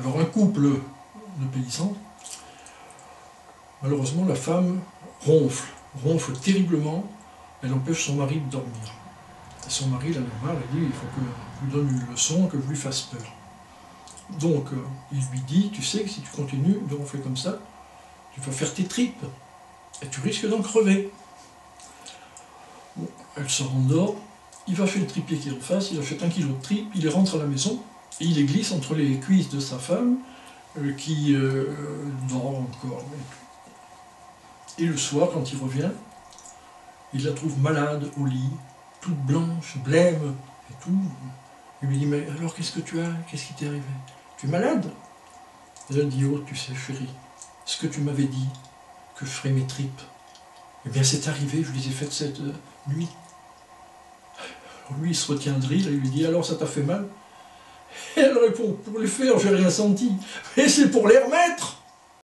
Alors un couple de paysans, malheureusement la femme ronfle terriblement, elle empêche son mari de dormir. Et son mari, la normal, elle dit, il faut que je lui donne une leçon, que je lui fasse peur. Donc il lui dit, tu sais que si tu continues de ronfler comme ça, tu vas faire tes tripes, et tu risques d'en crever. Bon, elle se rendort, il va faire le tripier qui est en face, il a fait 1 kilo de tripes, il rentre à la maison, et il les glisse entre les cuisses de sa femme, qui dort encore. Et le soir, quand il revient, il la trouve malade au lit, toute blanche, blême, et tout. Il lui dit, mais alors qu'est-ce que tu as? Qu'est-ce qui t'est arrivé? Tu es malade? Et elle dit, oh, tu sais, chérie, ce que tu m'avais dit, que je ferais mes tripes, eh bien c'est arrivé, je les ai faites cette nuit. Alors lui, il se retient de rire, et il lui dit, alors ça t'a fait mal? Et elle répond, pour les faire, j'ai rien senti, mais c'est pour les remettre.